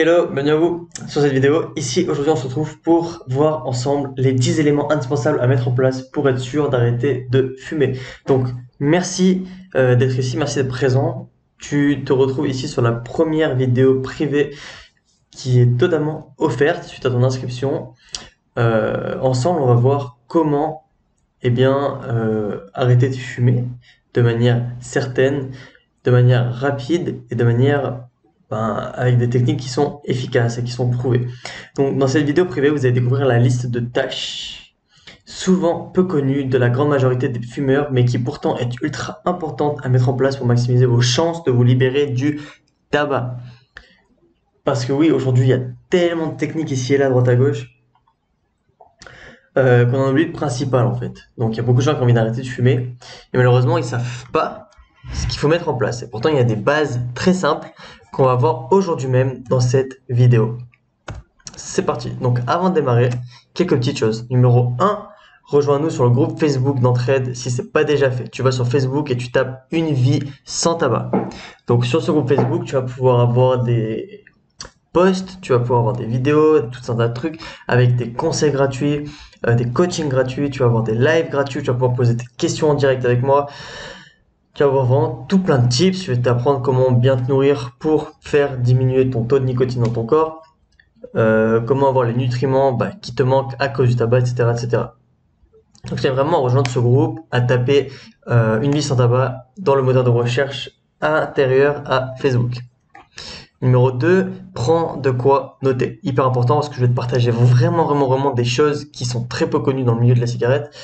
Hello, bienvenue à vous sur cette vidéo. Ici, aujourd'hui, on se retrouve pour voir ensemble les 10 éléments indispensables à mettre en place pour être sûr d'arrêter de fumer. Donc, merci d'être ici, merci d'être présent. Tu te retrouves ici sur la première vidéo privée qui est totalement offerte suite à ton inscription. Ensemble, on va voir comment arrêter de fumer de manière certaine, de manière rapide et de manière avec des techniques qui sont efficaces et qui sont prouvées. Donc, dans cette vidéo privée, vous allez découvrir la liste de tâches souvent peu connues de la grande majorité des fumeurs, mais qui pourtant est ultra importante à mettre en place pour maximiser vos chances de vous libérer du tabac. Parce que oui, aujourd'hui, il y a tellement de techniques ici et là, à droite à gauche, qu'on en oublie le principal en fait. Donc il y a beaucoup de gens qui ont envie d'arrêter de fumer, et malheureusement ils savent pas ce qu'il faut mettre en place. Et pourtant il y a des bases très simples qu'on va voir aujourd'hui même dans cette vidéo. C'est parti. Donc avant de démarrer, quelques petites choses. Numéro 1, rejoins-nous sur le groupe Facebook d'entraide si c'est pas déjà fait. Tu vas sur Facebook et tu tapes une vie sans tabac. Donc sur ce groupe Facebook, tu vas pouvoir avoir des posts, tu vas pouvoir avoir des vidéos, tout un tas de trucs avec des conseils gratuits, des coachings gratuits, tu vas avoir des lives gratuits, tu vas pouvoir poser tes questions en direct avec moi. Tu vas avoir vraiment tout plein de tips, je vais t'apprendre comment bien te nourrir pour faire diminuer ton taux de nicotine dans ton corps, comment avoir les nutriments qui te manquent à cause du tabac, etc. etc. Donc c'est vraiment à rejoindre ce groupe, à taper une vie sans tabac dans le moteur de recherche intérieur à Facebook. Numéro 2, prends de quoi noter. Hyper important parce que je vais te partager vraiment des choses qui sont très peu connues dans le milieu de la cigarette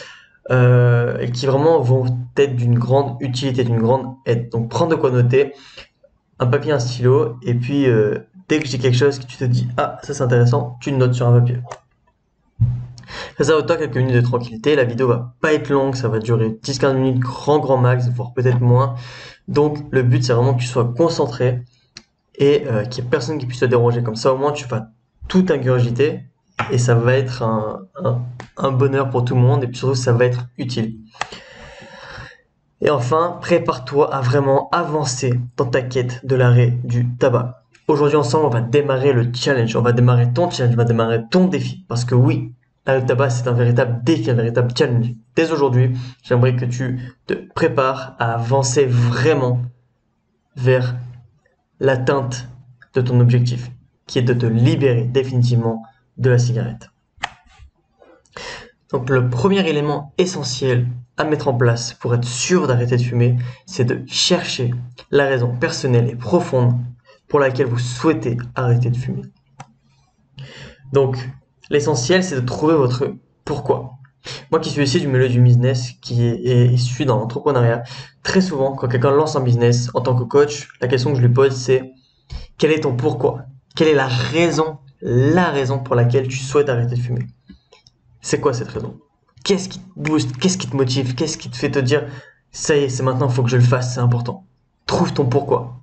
et qui vraiment vont être d'une grande utilité, d'une grande aide. Donc prends de quoi noter, un papier, un stylo, et puis dès que j'ai quelque chose que tu te dis ah ça c'est intéressant, tu le notes sur un papier. Réserve-toi quelques minutes de tranquillité, la vidéo va pas être longue, ça va durer 10-15 minutes grand max, voire peut-être moins. Donc le but c'est vraiment que tu sois concentré et qu'il n'y ait personne qui puisse te déranger. Comme ça, au moins, tu vas tout ingurgiter et ça va être un bonheur pour tout le monde et puis surtout, ça va être utile. Et enfin, prépare-toi à vraiment avancer dans ta quête de l'arrêt du tabac. Aujourd'hui, ensemble, on va démarrer le challenge. On va démarrer ton challenge, on va démarrer ton défi. Parce que oui, l'arrêt du tabac, c'est un véritable défi, un véritable challenge. Dès aujourd'hui, j'aimerais que tu te prépares à avancer vraiment vers l'atteinte de ton objectif, qui est de te libérer définitivement de la cigarette. Donc le premier élément essentiel à mettre en place pour être sûr d'arrêter de fumer, c'est de chercher la raison personnelle et profonde pour laquelle vous souhaitez arrêter de fumer. Donc l'essentiel, c'est de trouver votre pourquoi. Moi qui suis issu du milieu du business, qui est issu dans l'entrepreneuriat, très souvent quand quelqu'un lance un business en tant que coach, la question que je lui pose c'est quel est ton pourquoi? Quelle est la raison pour laquelle tu souhaites arrêter de fumer? C'est quoi cette raison? Qu'est-ce qui te booste? Qu'est-ce qui te motive? Qu'est-ce qui te fait te dire ça y est, c'est maintenant, il faut que je le fasse, c'est important. Trouve ton pourquoi.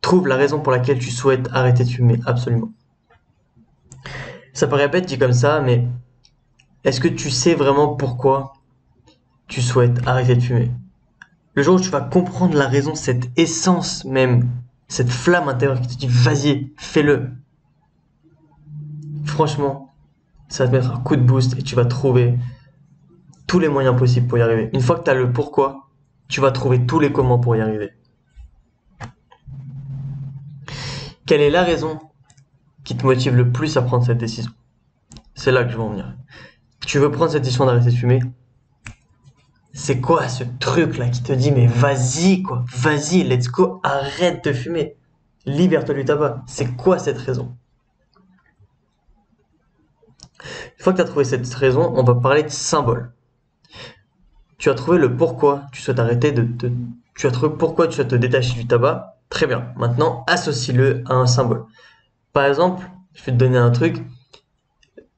Trouve la raison pour laquelle tu souhaites arrêter de fumer, absolument. Ça paraît bête dit comme ça, mais est-ce que tu sais vraiment pourquoi tu souhaites arrêter de fumer? Le jour où tu vas comprendre la raison, cette essence même, cette flamme intérieure qui te dit vas-y, fais-le. Franchement, ça va te mettre un coup de boost et tu vas trouver tous les moyens possibles pour y arriver. Une fois que tu as le pourquoi, tu vas trouver tous les comment pour y arriver. Quelle est la raison qui te motive le plus à prendre cette décision? C'est là que je veux en venir. Tu veux prendre cette décision d'arrêter de fumer? C'est quoi ce truc là qui te dit mais vas-y quoi, vas-y, let's go, arrête de fumer, libère-toi du tabac. C'est quoi cette raison? Une fois que tu as trouvé cette raison, on va parler de symbole. Tu as trouvé le pourquoi tu souhaites tu as trouvé pourquoi tu souhaites te détacher du tabac. Très bien. Maintenant, associe-le à un symbole. Par exemple, je vais te donner un truc.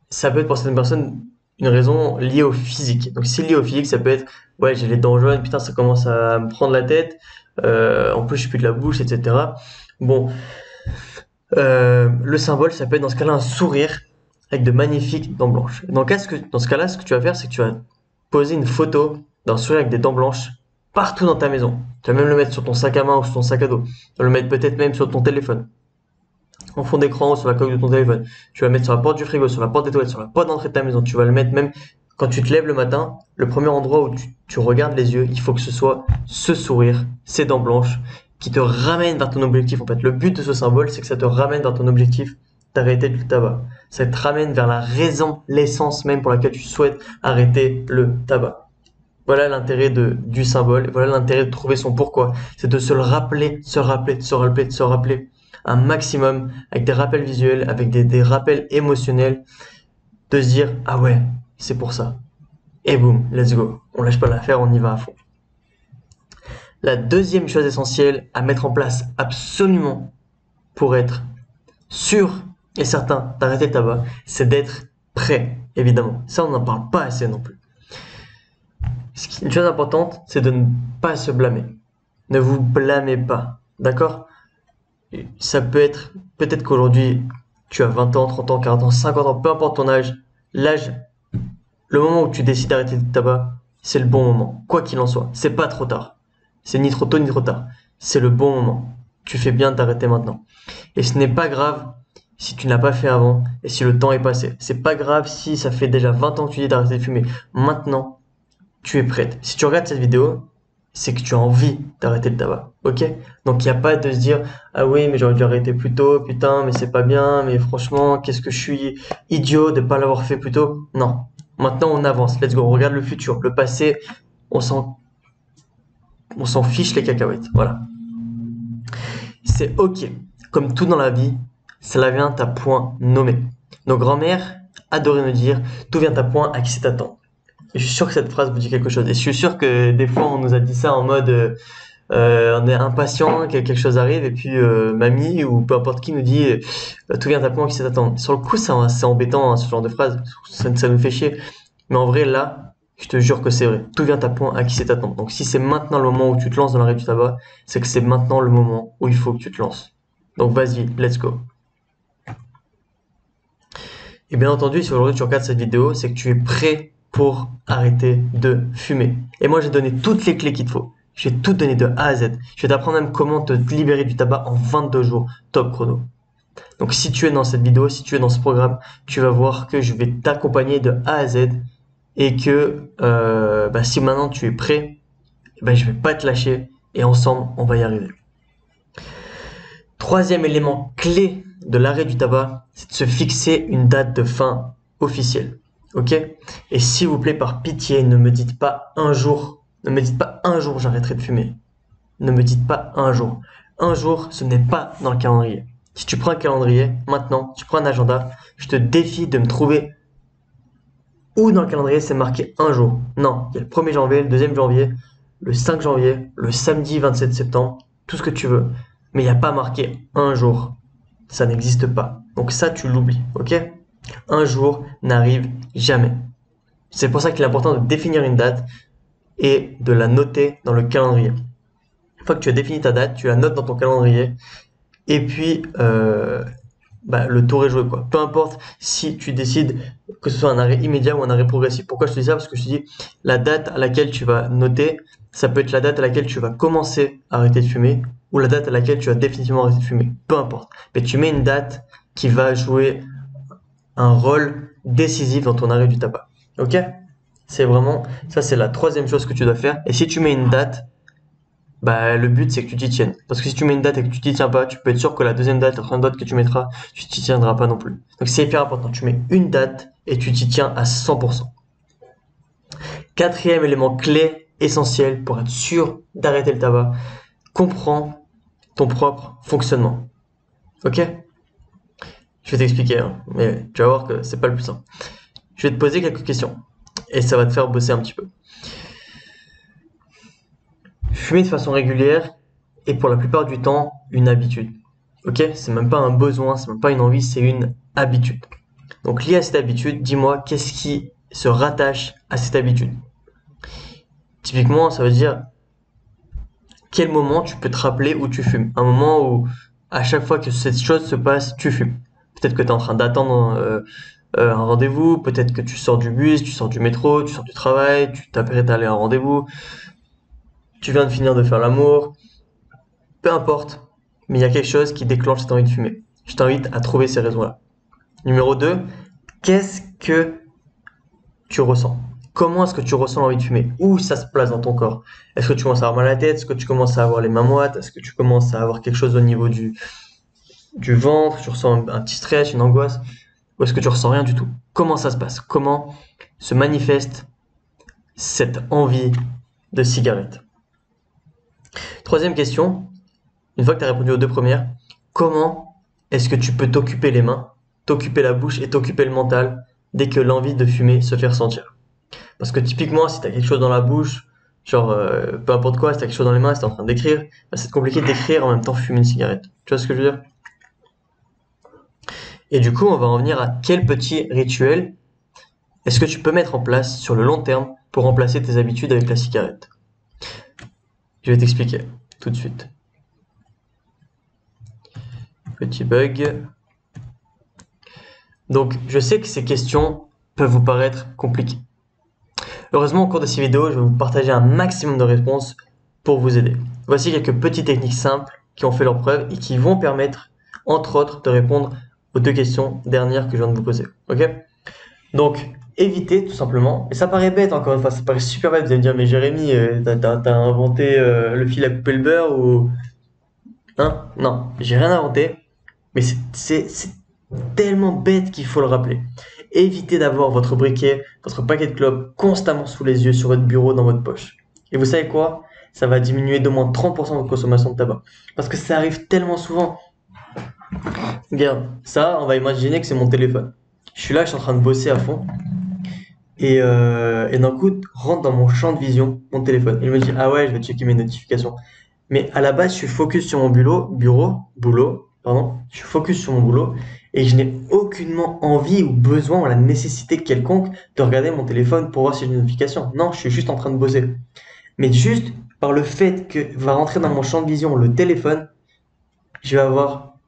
Ça peut être pour certaines personnes une raison liée au physique. Donc, si lié au physique, ça peut être ouais, j'ai les dents jaunes, putain, ça commence à me prendre la tête. En plus, je pue de la bouche, etc. Bon, le symbole, ça peut être dans ce cas-là un sourire avec de magnifiques dents blanches. Dans ce cas-là, ce que tu vas faire, c'est que tu vas poser une photo d'un sourire avec des dents blanches partout dans ta maison. Tu vas même le mettre sur ton sac à main ou sur ton sac à dos. Tu vas le mettre peut-être même sur ton téléphone. en fond d'écran ou sur la coque de ton téléphone. Tu vas le mettre sur la porte du frigo, sur la porte des toilettes, sur la porte d'entrée de ta maison. Tu vas le mettre même quand tu te lèves le matin. Le premier endroit où tu regardes les yeux, il faut que ce soit ce sourire, ces dents blanches qui te ramènent vers ton objectif. En fait, le but de ce symbole, c'est que ça te ramène vers ton objectif d'arrêter le tabac. Ça te ramène vers la raison, l'essence même pour laquelle tu souhaites arrêter le tabac. Voilà l'intérêt du symbole, voilà l'intérêt de trouver son pourquoi. C'est de se le rappeler, se rappeler un maximum avec des rappels visuels, avec des rappels émotionnels, de se dire ah ouais, c'est pour ça. Et boum, let's go. On lâche pas l'affaire, on y va à fond. La deuxième chose essentielle à mettre en place absolument pour être sûr et certain d'arrêter le tabac, c'est d'être prêt, évidemment. Ça, on n'en parle pas assez non plus. Une chose importante, c'est de ne pas se blâmer. Ne vous blâmez pas, d'accord? Ça peut être, peut-être qu'aujourd'hui, tu as 20 ans, 30 ans, 40 ans, 50 ans, peu importe ton âge, le moment où tu décides d'arrêter le tabac, c'est le bon moment, quoi qu'il en soit. C'est pas trop tard. C'est ni trop tôt ni trop tard. C'est le bon moment. Tu fais bien de t'arrêter maintenant. Et ce n'est pas grave si tu ne l'as pas fait avant et si le temps est passé. C'est pas grave si ça fait déjà 20 ans que tu dis d'arrêter de fumer. Maintenant, tu es prête. Si tu regardes cette vidéo, c'est que tu as envie d'arrêter le tabac. Ok? Donc il n'y a pas de se dire ah oui mais j'aurais dû arrêter plus tôt, putain mais c'est pas bien, mais franchement qu'est-ce que je suis idiot de pas l'avoir fait plus tôt. Non. Maintenant on avance. Let's go. On regarde le futur. Le passé, on s'en fiche les cacahuètes. Voilà. C'est ok. Comme tout dans la vie, cela vient à point nommé. Nos grands-mères adoraient nous dire tout vient à point à qui c'est attendre. Et je suis sûr que cette phrase vous dit quelque chose. Et je suis sûr que des fois on nous a dit ça en mode on est impatient que quelque chose arrive et puis mamie ou peu importe qui nous dit tout vient à point à qui c'est attendre. Sur le coup c'est embêtant hein, ce genre de phrase, ça nous fait chier. Mais en vrai là, je te jure que c'est vrai. Tout vient à point à qui c'est attendre. Donc si c'est maintenant le moment où tu te lances dans l'arrêt du tabac, c'est que c'est maintenant le moment où il faut que tu te lances. Donc vas-y, let's go. Et bien entendu, si aujourd'hui tu regardes cette vidéo, c'est que tu es prêt pour arrêter de fumer. Et moi, j'ai donné toutes les clés qu'il te faut. Je vais tout donner de A à Z. Je vais t'apprendre même comment te libérer du tabac en 22 jours, top chrono. Donc si tu es dans cette vidéo, si tu es dans ce programme, tu vas voir que je vais t'accompagner de A à Z et que si maintenant tu es prêt, je vais pas te lâcher et ensemble, on va y arriver. Troisième élément clé de l'arrêt du tabac, c'est de se fixer une date de fin officielle. Ok? Et s'il vous plaît, par pitié, ne me dites pas un jour, j'arrêterai de fumer. Ne me dites pas un jour. Un jour, ce n'est pas dans le calendrier. Si tu prends un calendrier, maintenant, tu prends un agenda, je te défie de me trouver où dans le calendrier c'est marqué un jour. Non, il y a le 1er janvier, le 2e janvier, le 5 janvier, le samedi 27 septembre, tout ce que tu veux. Mais il n'y a pas marqué un jour. Ça n'existe pas. Donc ça, tu l'oublies, ok? Un jour n'arrive jamais. C'est pour ça qu'il est important de définir une date et de la noter dans le calendrier. Une fois que tu as défini ta date, tu la notes dans ton calendrier et puis le tour est joué quoi. Peu importe si tu décides que ce soit un arrêt immédiat ou un arrêt progressif. Pourquoi je te dis ça? Parce que je te dis la date à laquelle tu vas noter, ça peut être la date à laquelle tu vas commencer à arrêter de fumer ou la date à laquelle tu vas définitivement arrêter de fumer. Peu importe. Mais tu mets une date qui va jouer un rôle décisif dans ton arrêt du tabac. Ok? C'est vraiment, ça c'est la troisième chose que tu dois faire. Et si tu mets une date, le but c'est que tu t'y tiennes. Parce que si tu mets une date et que tu t'y tiens pas, tu peux être sûr que la deuxième date, la troisième date que tu mettras, tu t'y tiendras pas non plus. Donc c'est hyper important. Tu mets une date et tu t'y tiens à 100%. Quatrième élément clé, essentiel pour être sûr d'arrêter le tabac, comprends ton propre fonctionnement. Ok? Je vais t'expliquer, hein, mais tu vas voir que c'est pas le plus simple. Je vais te poser quelques questions et ça va te faire bosser un petit peu. Fumer de façon régulière est pour la plupart du temps une habitude. Ok? C'est même pas un besoin, c'est même pas une envie, c'est une habitude. Donc lié à cette habitude, dis-moi qu'est-ce qui se rattache à cette habitude. Typiquement, ça veut dire quel moment tu peux te rappeler où tu fumes. Un moment où à chaque fois que cette chose se passe, tu fumes. Peut-être que tu es en train d'attendre un rendez-vous, peut-être que tu sors du bus, tu sors du métro, tu sors du travail, tu t'apprêtes à aller à un rendez-vous, tu viens de finir de faire l'amour, peu importe, mais il y a quelque chose qui déclenche cette envie de fumer. Je t'invite à trouver ces raisons-là. Numéro 2, qu'est-ce que tu ressens? Comment est-ce que tu ressens l'envie de fumer? Où ça se place dans ton corps? Est-ce que tu commences à avoir mal à la tête? Est-ce que tu commences à avoir les mains moites? Est-ce que tu commences à avoir quelque chose au niveau du ventre? Tu ressens un petit stress, une angoisse? Ou est-ce que tu ressens rien du tout? Comment ça se passe? Comment se manifeste cette envie de cigarette? Troisième question, une fois que tu as répondu aux deux premières, comment est-ce que tu peux t'occuper les mains, t'occuper la bouche et t'occuper le mental dès que l'envie de fumer se fait ressentir? Parce que typiquement, si tu as quelque chose dans la bouche, genre peu importe quoi, si tu as quelque chose dans les mains, si tu es en train d'écrire, bah, c'est compliqué d'écrire en même temps fumer une cigarette. Tu vois ce que je veux dire? Et du coup, on va en venir à quel petit rituel est-ce que tu peux mettre en place sur le long terme pour remplacer tes habitudes avec la cigarette? Je vais t'expliquer tout de suite. Petit bug. Donc, je sais que ces questions peuvent vous paraître compliquées. Heureusement, au cours de ces vidéos, je vais vous partager un maximum de réponses pour vous aider. Voici quelques petites techniques simples qui ont fait leur preuve et qui vont permettre, entre autres, de répondre aux deux questions dernières que je viens de vous poser. Ok? Donc, évitez tout simplement, et ça paraît bête encore une fois, ça paraît super bête, vous allez me dire, mais Jérémy, t'as inventé le fil à couper le beurre ou... Hein? Non, j'ai rien inventé, mais c'est tellement bête qu'il faut le rappeler. Évitez d'avoir votre briquet, votre paquet de clopes constamment sous les yeux, sur votre bureau, dans votre poche. Et vous savez quoi? Ça va diminuer d'au moins 30% votre consommation de tabac. Parce que ça arrive tellement souvent. Regarde, ça, on va imaginer que c'est mon téléphone. Je suis là, je suis en train de bosser à fond. Et d'un coup, rentre dans mon champ de vision mon téléphone. Il me dit, ah ouais, je vais checker mes notifications. Mais à la base, je suis focus sur mon boulot, pardon. Je suis focus sur mon boulot et je n'ai aucunement envie ou besoin ou la nécessité quelconque de regarder mon téléphone pour voir si j'ai une notification. Non, je suis juste en train de bosser. Mais juste par le fait que va rentrer dans mon champ de vision le téléphone, je vais avoir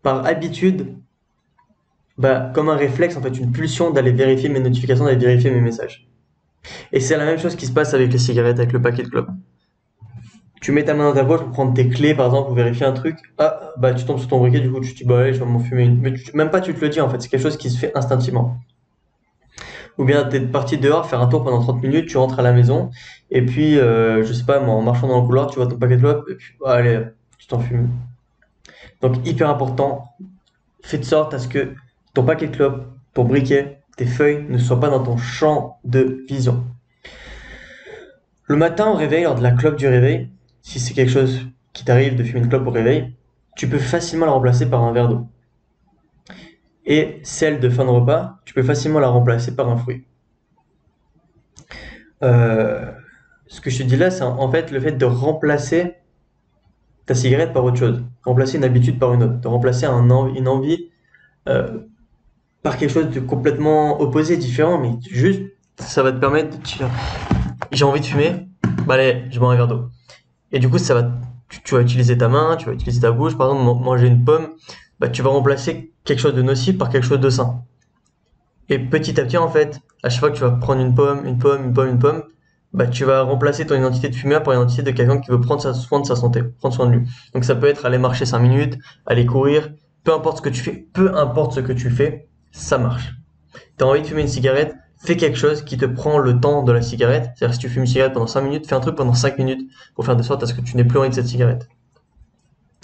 par habitude, bah, comme un réflexe, en fait, une pulsion d'aller vérifier mes notifications, d'aller vérifier mes messages. Et c'est la même chose qui se passe avec les cigarettes, avec le paquet de clopes. Tu mets ta main dans ta poche pour prendre tes clés, par exemple, pour vérifier un truc. Ah, bah, tu tombes sur ton briquet, du coup, tu te dis, bah, allez, je vais m'en fumer une. Mais même pas, tu te le dis, en fait. C'est quelque chose qui se fait instinctivement. Ou bien, t'es parti dehors faire un tour pendant 30 minutes, tu rentres à la maison, et puis, je sais pas, en marchant dans le couloir, tu vois ton paquet de clopes, et puis, bah, allez, tu t'en fumes. Donc, hyper important, fais de sorte à ce que ton paquet de clopes, ton briquet, tes feuilles ne soient pas dans ton champ de vision. Le matin au réveil, lors de la clope du réveil, si c'est quelque chose qui t'arrive de fumer une clope au réveil, tu peux facilement la remplacer par un verre d'eau. Et celle de fin de repas, tu peux facilement la remplacer par un fruit. Ce que je te dis là, c'est en fait le fait de remplacer ta cigarette par autre chose. Remplacer une habitude par une autre. De remplacer une envie par quelque chose de complètement opposé, différent, mais juste, ça va te permettre de dire, j'ai envie de fumer, bah allez, je bois un verre d'eau. Et du coup, tu vas utiliser ta main, tu vas utiliser ta bouche. Par exemple, manger une pomme, bah, tu vas remplacer quelque chose de nocif par quelque chose de sain. Et petit à petit, en fait, à chaque fois que tu vas prendre une pomme, bah, tu vas remplacer ton identité de fumeur par l'identité de quelqu'un qui veut prendre soin de sa santé, prendre soin de lui. Donc ça peut être aller marcher 5 minutes, aller courir, peu importe ce que tu fais, peu importe ce que tu fais, ça marche. Tu as envie de fumer une cigarette, fais quelque chose qui te prend le temps de la cigarette. C'est-à-dire si tu fumes une cigarette pendant 5 minutes, fais un truc pendant 5 minutes pour faire de sorte à ce que tu n'aies plus envie de cette cigarette.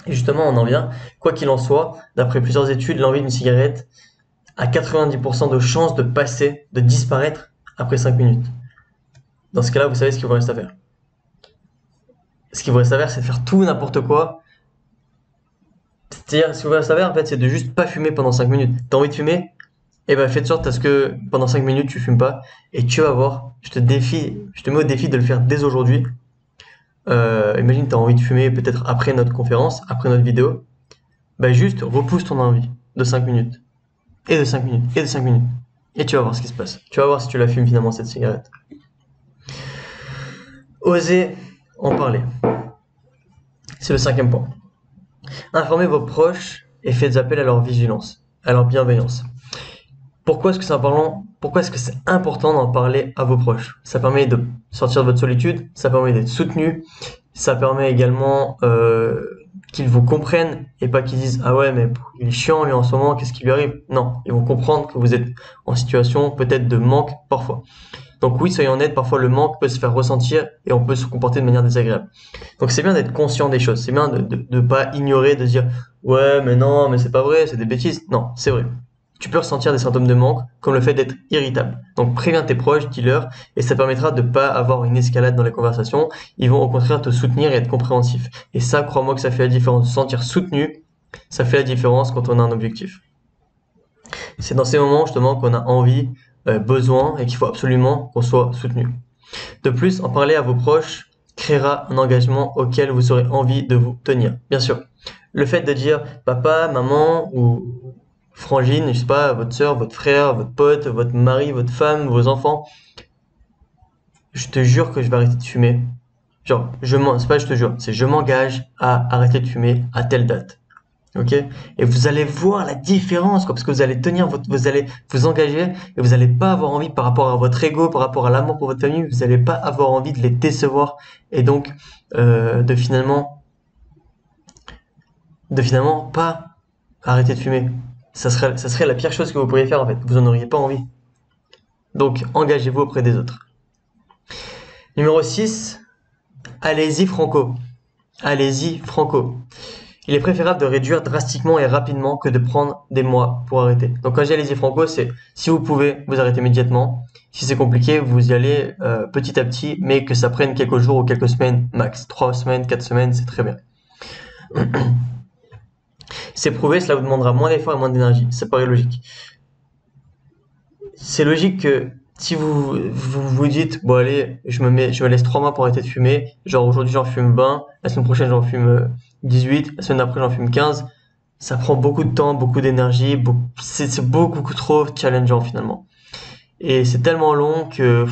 Et justement, on en vient, quoi qu'il en soit, d'après plusieurs études, l'envie d'une cigarette a 90% de chances de passer, de disparaître après 5 minutes. Dans ce cas-là, vous savez ce qu'il vous reste à faire. Ce qu'il vous reste à faire, c'est de faire tout n'importe quoi. C'est-à-dire, ce qu'il vous reste à faire, en fait, c'est de juste pas fumer pendant 5 minutes. T'as envie de fumer? Et ben fais de sorte à ce que pendant 5 minutes tu fumes pas et tu vas voir, je te mets au défi de le faire dès aujourd'hui. Imagine tu as envie de fumer peut-être après notre conférence, après notre vidéo, bah juste repousse ton envie de 5 minutes et de 5 minutes et de 5 minutes et tu vas voir ce qui se passe. Tu vas voir si tu la fumes finalement cette cigarette. Osez en parler. C'est le 5e point. Informez vos proches et faites appel à leur vigilance, à leur bienveillance. Pourquoi est-ce que c'est important d'en parler à vos proches? Ça permet de sortir de votre solitude, ça permet d'être soutenu Ça permet également qu'ils vous comprennent et pas qu'ils disent ah ouais mais il est chiant lui en ce moment, qu'est-ce qui lui arrive? Non, ils vont comprendre que vous êtes en situation peut-être de manque parfois. Donc oui, soyez honnête, parfois le manque peut se faire ressentir et on peut se comporter de manière désagréable. Donc c'est bien d'être conscient des choses, c'est bien de pas ignorer, de dire ouais mais non, mais c'est pas vrai, c'est des bêtises. Non, c'est vrai. Tu peux ressentir des symptômes de manque, comme le fait d'être irritable. Donc préviens tes proches, dis-leur, et ça permettra de pas avoir une escalade dans les conversations. Ils vont au contraire te soutenir et être compréhensifs. Et ça, crois-moi que ça fait la différence. Se sentir soutenu, ça fait la différence quand on a un objectif. C'est dans ces moments justement qu'on a envie, besoin, et qu'il faut absolument qu'on soit soutenu. De plus, en parler à vos proches créera un engagement auquel vous aurez envie de vous tenir. Bien sûr, le fait de dire papa, maman ou frangine, je sais pas, votre soeur, votre frère, votre pote, votre mari, votre femme, vos enfants, je te jure que je vais arrêter de fumer. Genre, c'est pas je te jure, c'est je m'engage à arrêter de fumer à telle date. Ok? Et vous allez voir la différence, quoi, parce que vous allez vous allez vous engager et vous n'allez pas avoir envie par rapport à votre ego, par rapport à l'amour pour votre famille, vous n'allez pas avoir envie de les décevoir et donc de finalement pas arrêter de fumer. Ça serait la pire chose que vous pourriez faire en fait. Vous en auriez pas envie. Donc engagez-vous auprès des autres. Numéro 6, allez-y franco. Allez-y franco. Il est préférable de réduire drastiquement et rapidement que de prendre des mois pour arrêter. Donc quand j'ai allez-y franco, c'est si vous pouvez, vous arrêtez immédiatement. Si c'est compliqué, vous y allez petit à petit, mais que ça prenne quelques jours ou quelques semaines max. 3 semaines, 4 semaines, c'est très bien. C'est prouvé, cela vous demandera moins d'efforts et moins d'énergie. Ça paraît logique. C'est logique que si vous dites bon allez, je me laisse 3 mois pour arrêter de fumer, genre aujourd'hui j'en fume 20, la semaine prochaine j'en fume 18, la semaine d'après j'en fume 15, ça prend beaucoup de temps, beaucoup d'énergie, c'est beaucoup trop challengeant finalement. Et c'est tellement long que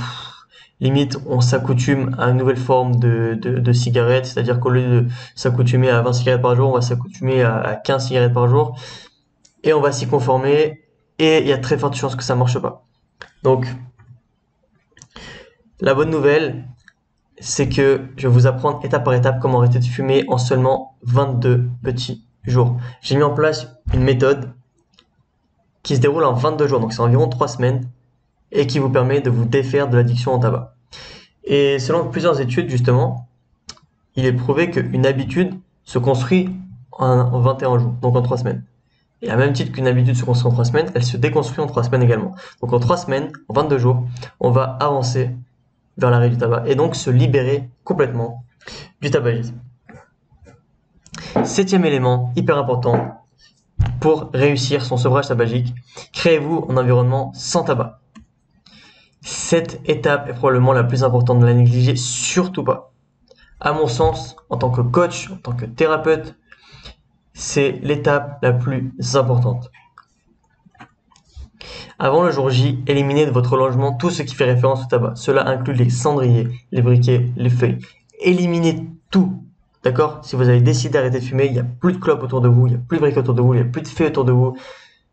limite on s'accoutume à une nouvelle forme de cigarette, c'est-à-dire qu'au lieu de s'accoutumer à 20 cigarettes par jour, on va s'accoutumer à 15 cigarettes par jour et on va s'y conformer et il y a très forte chance que ça marche pas. Donc la bonne nouvelle, c'est que je vais vous apprendre étape par étape comment arrêter de fumer en seulement 22 petits jours. J'ai mis en place une méthode qui se déroule en 22 jours, donc c'est environ 3 semaines, et qui vous permet de vous défaire de l'addiction au tabac. Et selon plusieurs études, justement, il est prouvé qu'une habitude se construit en 21 jours, donc en 3 semaines. Et à même titre qu'une habitude se construit en 3 semaines, elle se déconstruit en 3 semaines également. Donc en 3 semaines, en 22 jours, on va avancer vers l'arrêt du tabac et donc se libérer complètement du tabagisme. 7e élément, hyper important, pour réussir son sevrage tabagique, créez-vous un environnement sans tabac. Cette étape est probablement la plus importante, ne la négligez surtout pas. À mon sens, en tant que coach, en tant que thérapeute, c'est l'étape la plus importante. Avant le jour J, éliminez de votre logement tout ce qui fait référence au tabac. Cela inclut les cendriers, les briquets, les feuilles. Éliminez tout. D'accord? Si vous avez décidé d'arrêter de fumer, il n'y a plus de clopes autour de vous, il n'y a plus de briquets autour de vous, il n'y a plus de feuilles autour de vous.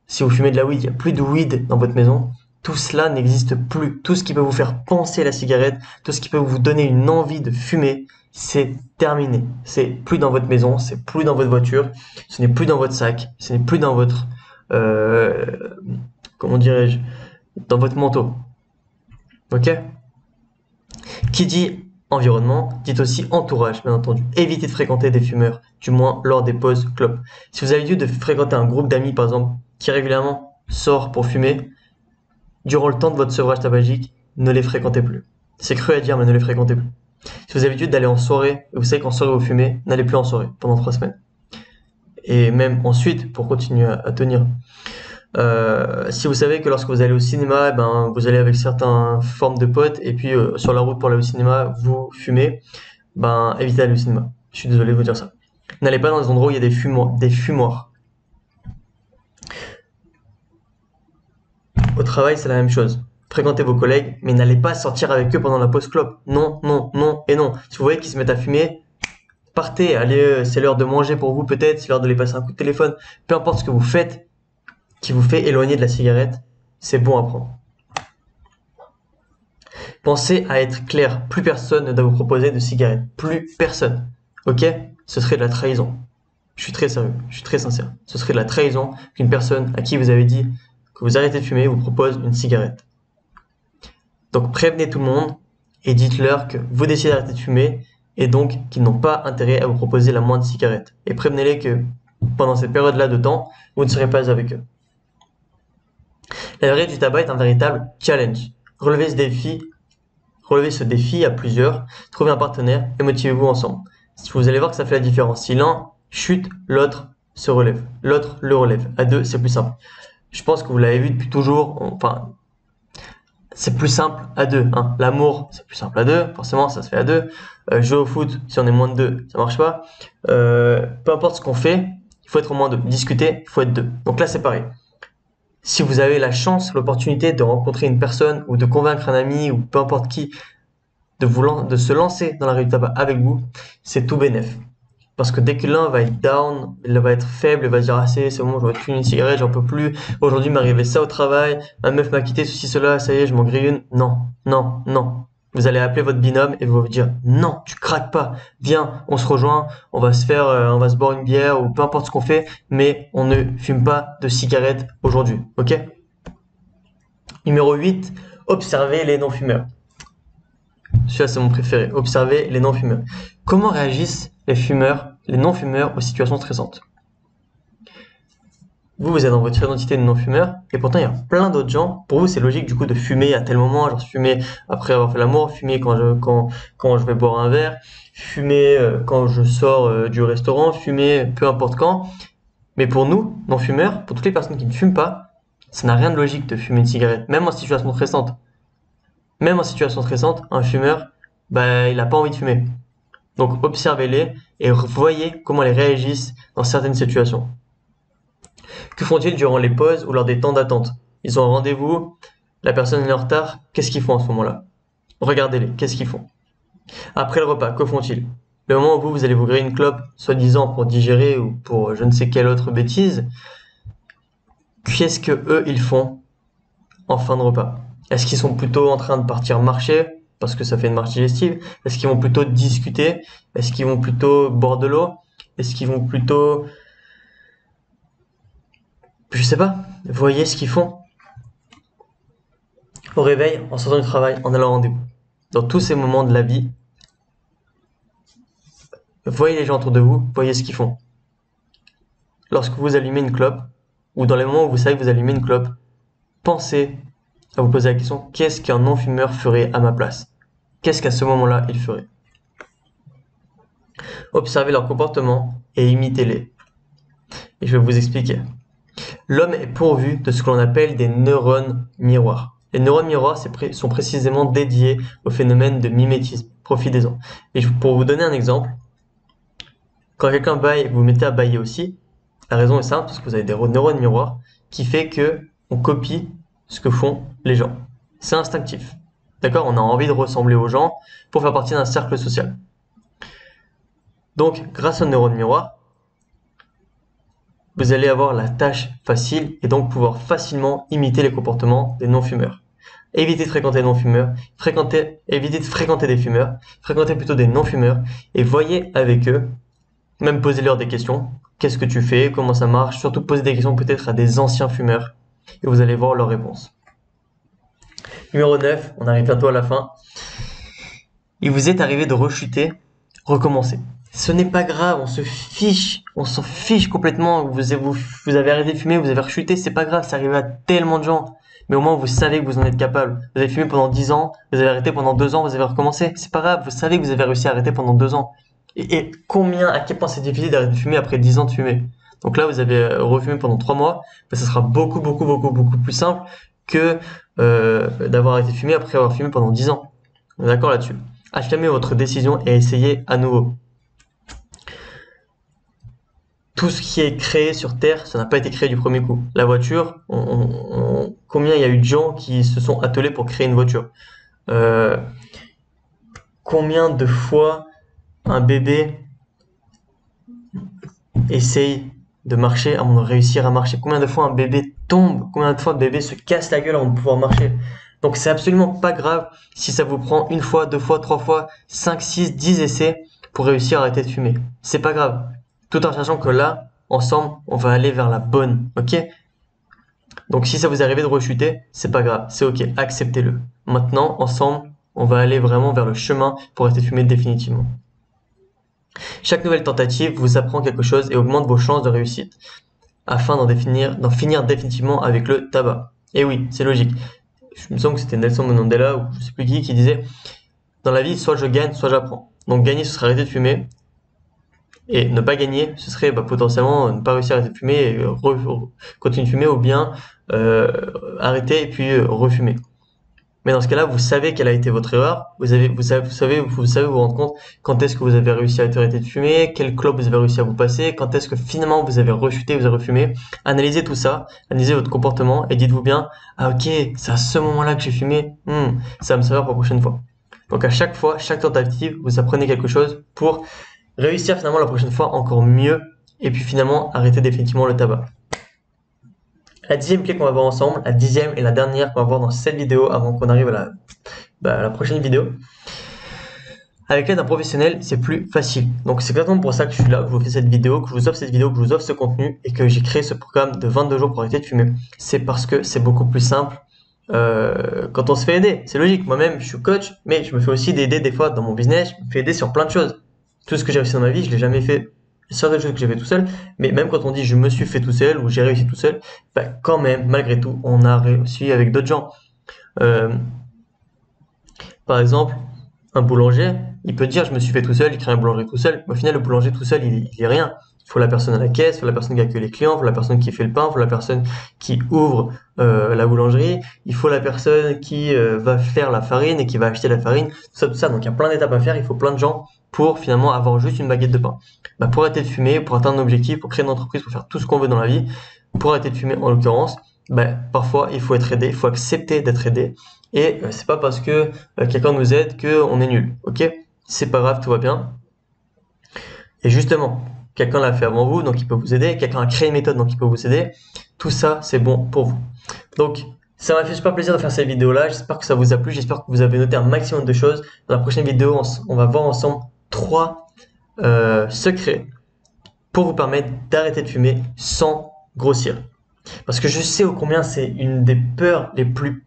Si vous fumez de la weed, il n'y a plus de weed dans votre maison. Tout cela n'existe plus. Tout ce qui peut vous faire penser à la cigarette, tout ce qui peut vous donner une envie de fumer, c'est terminé. C'est plus dans votre maison, c'est plus dans votre voiture, ce n'est plus dans votre sac, ce n'est plus dans votre... comment dirais-je, dans votre manteau. Ok? Qui dit environnement, dit aussi entourage, bien entendu. Évitez de fréquenter des fumeurs, du moins lors des pauses clopes. Si vous avez dû de fréquenter un groupe d'amis, par exemple, qui régulièrement sort pour fumer, durant le temps de votre sevrage tabagique, ne les fréquentez plus. C'est cru à dire, mais ne les fréquentez plus. Si vous avez l'habitude d'aller en soirée, et vous savez qu'en soirée vous fumez, n'allez plus en soirée pendant 3 semaines. Et même ensuite, pour continuer à tenir. Si vous savez que lorsque vous allez au cinéma, vous allez avec certaines formes de potes et puis sur la route pour aller au cinéma, vous fumez, évitez d'aller au cinéma. Je suis désolé de vous dire ça. N'allez pas dans des endroits où il y a des fumoirs. Au travail, c'est la même chose. Fréquentez vos collègues, mais n'allez pas sortir avec eux pendant la pause clope. Non, non, non et non. Si vous voyez qu'ils se mettent à fumer, partez, allez, c'est l'heure de manger pour vous peut-être, c'est l'heure d'aller passer un coup de téléphone. Peu importe ce que vous faites, qui vous fait éloigner de la cigarette, c'est bon à prendre. Pensez à être clair. Plus personne ne doit vous proposer de cigarettes. Plus personne. Ok? Ce serait de la trahison. Je suis très sérieux, je suis très sincère. Ce serait de la trahison qu'une personne à qui vous avez dit que vous arrêtez de fumer vous propose une cigarette. Donc prévenez tout le monde et dites-leur que vous décidez d'arrêter de fumer et donc qu'ils n'ont pas intérêt à vous proposer la moindre cigarette. Et prévenez-les que pendant cette période-là de temps, vous ne serez pas avec eux. La vérité du tabac est un véritable challenge. Relevez ce défi à plusieurs, trouvez un partenaire et motivez-vous ensemble. Vous allez voir que ça fait la différence. Si l'un chute, l'autre se relève. L'autre le relève. À deux, c'est plus simple. Je pense que vous l'avez vu depuis toujours. Enfin, c'est plus simple à deux. Hein. L'amour, c'est plus simple à deux. Forcément, ça se fait à deux. Jouer au foot, si on est moins de deux, ça marche pas. Peu importe ce qu'on fait, il faut être au moins deux. Discuter, il faut être deux. Donc là, c'est pareil. Si vous avez la chance, l'opportunité de rencontrer une personne ou de convaincre un ami ou peu importe qui de se lancer dans la rue du tabac avec vous, c'est tout bénef. Parce que dès que l'un va être down, il va être faible, il va dire ah c'est bon, j'aurais plus une cigarette, j'en peux plus. Aujourd'hui m'est arrivé ça au travail, ma meuf m'a quitté, ceci, cela, ça y est, je m'en grille une. Non, non, non. Vous allez appeler votre binôme et vous dire non, tu craques pas. Viens, on se rejoint, on va se boire une bière ou peu importe ce qu'on fait, mais on ne fume pas de cigarette aujourd'hui, ok? Numéro 8, observez les non-fumeurs. Celui-là, c'est mon préféré. Observez les non-fumeurs. Comment réagissent les non-fumeurs aux situations stressantes? Vous êtes dans votre identité de non-fumeur, et pourtant il y a plein d'autres gens. Pour vous, c'est logique du coup de fumer à tel moment, genre fumer après avoir fait l'amour, fumer quand je vais boire un verre, fumer quand je sors du restaurant, fumer peu importe quand. Mais pour nous, non-fumeurs, pour toutes les personnes qui ne fument pas, ça n'a rien de logique de fumer une cigarette, même en situation stressante. Même en situation stressante, un fumeur, il n'a pas envie de fumer. Donc observez-les et voyez comment ils réagissent dans certaines situations. Que font-ils durant les pauses ou lors des temps d'attente? Ils ont un rendez-vous, la personne est en retard, qu'est-ce qu'ils font à ce moment-là? Regardez-les, qu'est-ce qu'ils font? Après le repas, que font-ils? Le moment où vous allez vous griller une clope, soi-disant pour digérer ou pour je ne sais quelle autre bêtise, qu'est-ce que eux ils font en fin de repas? Est-ce qu'ils sont plutôt en train de partir marcher parce que ça fait une marche digestive? Est-ce qu'ils vont plutôt discuter? Est-ce qu'ils vont plutôt boire de l'eau? Est-ce qu'ils vont plutôt... Je sais pas, voyez ce qu'ils font. Au réveil, en sortant du travail, en allant au rendez-vous. Dans tous ces moments de la vie, voyez les gens autour de vous, voyez ce qu'ils font. Lorsque vous allumez une clope, ou dans les moments où vous savez que vous allumez une clope, pensez à vous poser la question, qu'est-ce qu'un non-fumeur ferait à ma place? Qu'est-ce qu'à ce moment-là, il ferait? Observez leur comportement et imitez-les. Et je vais vous expliquer. L'homme est pourvu de ce que l'on appelle des neurones miroirs. Les neurones miroirs sont précisément dédiés au phénomène de mimétisme. Profitez-en. Et pour vous donner un exemple, quand quelqu'un baille, vous vous mettez à bailler aussi. La raison est simple, parce que vous avez des neurones miroirs qui fait que on copie ce que font les gens. C'est instinctif. D'accord? On a envie de ressembler aux gens pour faire partie d'un cercle social. Donc, grâce aux neurones miroirs, vous allez avoir la tâche facile et donc pouvoir facilement imiter les comportements des non-fumeurs. Évitez de fréquenter les non-fumeurs, évitez de fréquenter des fumeurs, fréquentez plutôt des non-fumeurs et voyez avec eux, même posez-leur des questions. Qu'est-ce que tu fais? Comment ça marche? Surtout posez des questions peut-être à des anciens fumeurs et vous allez voir leurs réponses. Numéro 9, on arrive bientôt à la fin. Il vous est arrivé de rechuter, recommencer. Ce n'est pas grave, on s'en fiche complètement. Vous avez arrêté de fumer, vous avez rechuté, c'est pas grave, ça arrive à tellement de gens. Mais au moins, vous savez que vous en êtes capable. Vous avez fumé pendant 10 ans, vous avez arrêté pendant 2 ans, vous avez recommencé. C'est pas grave, vous savez que vous avez réussi à arrêter pendant 2 ans. Et à quel point c'est difficile d'arrêter de fumer après 10 ans de fumée. Donc là, vous avez refumé pendant 3 mois, ça sera beaucoup plus simple que d'avoir arrêté de fumer après avoir fumé pendant 10 ans. On est d'accord là-dessus. Affirmez votre décision et essayez à nouveau. Tout ce qui est créé sur Terre, ça n'a pas été créé du premier coup. La voiture, combien il y a eu de gens qui se sont attelés pour créer une voiture? Combien de fois un bébé essaye de marcher avant de réussir à marcher? Combien de fois un bébé tombe? Combien de fois un bébé se casse la gueule avant de pouvoir marcher? Donc c'est absolument pas grave si ça vous prend une fois, deux fois, trois fois, 5, 6, 10 essais pour réussir à arrêter de fumer. C'est pas grave. Tout en sachant que là, ensemble, on va aller vers la bonne, ok? Donc si ça vous arrive de rechuter, c'est pas grave, c'est ok, acceptez-le. Maintenant, ensemble, on va aller vraiment vers le chemin pour arrêter de fumer définitivement. Chaque nouvelle tentative vous apprend quelque chose et augmente vos chances de réussite, afin d'en finir définitivement avec le tabac. Et oui, c'est logique. Je me sens que c'était Nelson Mandela ou je sais plus qui disait dans la vie, soit je gagne, soit j'apprends. Donc gagner, ce serait arrêter de fumer. Et ne pas gagner, ce serait potentiellement ne pas réussir à arrêter de fumer et continuer de fumer ou bien arrêter et puis refumer. Mais dans ce cas-là, vous savez quelle a été votre erreur, vous savez vous rendre compte quand est-ce que vous avez réussi à arrêter de fumer, quelle clope vous avez réussi à vous passer, quand est-ce que finalement vous avez rechuté, vous avez refumé. Analysez tout ça, analysez votre comportement et dites-vous bien, ah ok, c'est à ce moment-là que j'ai fumé, ça va me servir pour la prochaine fois. Donc à chaque fois, chaque tentative, vous apprenez quelque chose pour réussir finalement la prochaine fois encore mieux et puis finalement arrêter définitivement le tabac. La 10e clé qu'on va voir ensemble, la 10e et la dernière qu'on va voir dans cette vidéo avant qu'on arrive à la prochaine vidéo. Avec l'aide d'un professionnel, c'est plus facile. Donc c'est exactement pour ça que je suis là, que je vous fais cette vidéo, que je vous offre cette vidéo, que je vous offre ce contenu et que j'ai créé ce programme de 22 jours pour arrêter de fumer. C'est parce que c'est beaucoup plus simple quand on se fait aider. C'est logique, moi-même je suis coach, mais je me fais aussi aider des fois dans mon business, je me fais aider sur plein de choses. Tout ce que j'ai réussi dans ma vie, je l'ai jamais fait. Certaines choses que j'ai fait tout seul, mais même quand on dit je me suis fait tout seul ou j'ai réussi tout seul, quand même, malgré tout, on a réussi avec d'autres gens. Par exemple, un boulanger, il peut dire je me suis fait tout seul, il crée un boulanger tout seul, mais au final le boulanger tout seul, il est rien. Il faut la personne à la caisse, il faut la personne qui accueille les clients, il faut la personne qui fait le pain, il faut la personne qui ouvre la boulangerie, il faut la personne qui va faire la farine et qui va acheter la farine, tout ça. Donc il y a plein d'étapes à faire, il faut plein de gens pour finalement avoir juste une baguette de pain. Pour arrêter de fumer, pour atteindre un objectif, pour créer une entreprise, pour faire tout ce qu'on veut dans la vie, pour arrêter de fumer en l'occurrence, parfois il faut être aidé, il faut accepter d'être aidé. Et c'est pas parce que quelqu'un nous aide qu'on est nul, ok? C'est pas grave, tout va bien. Et justement, quelqu'un l'a fait avant vous, donc il peut vous aider. Quelqu'un a créé une méthode, donc il peut vous aider. Tout ça, c'est bon pour vous. Donc, ça m'a fait super plaisir de faire cette vidéo-là. J'espère que ça vous a plu. J'espère que vous avez noté un maximum de choses. Dans la prochaine vidéo, on va voir ensemble 3 secrets pour vous permettre d'arrêter de fumer sans grossir. Parce que je sais ô combien c'est une des peurs les plus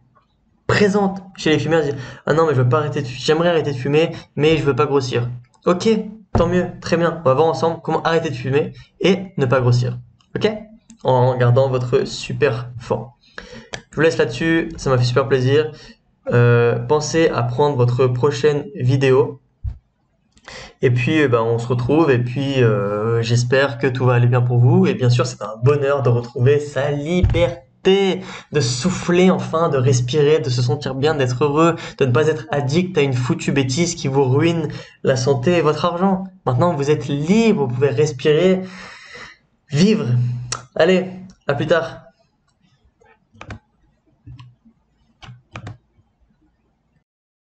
présente chez les fumeurs, dire ah non mais je veux pas arrêter j'aimerais arrêter de fumer mais je veux pas grossir. Ok, tant mieux, très bien, on va voir ensemble comment arrêter de fumer et ne pas grossir. Ok, en gardant votre super forme. Je vous laisse là-dessus, ça m'a fait super plaisir. Pensez à prendre votre prochaine vidéo et puis on se retrouve et puis j'espère que tout va aller bien pour vous et bien sûr c'est un bonheur de retrouver sa liberté, de souffler enfin, de respirer, de se sentir bien, d'être heureux, de ne pas être addict à une foutue bêtise qui vous ruine la santé et votre argent. Maintenant, vous êtes libre, vous pouvez respirer, vivre. Allez, à plus tard.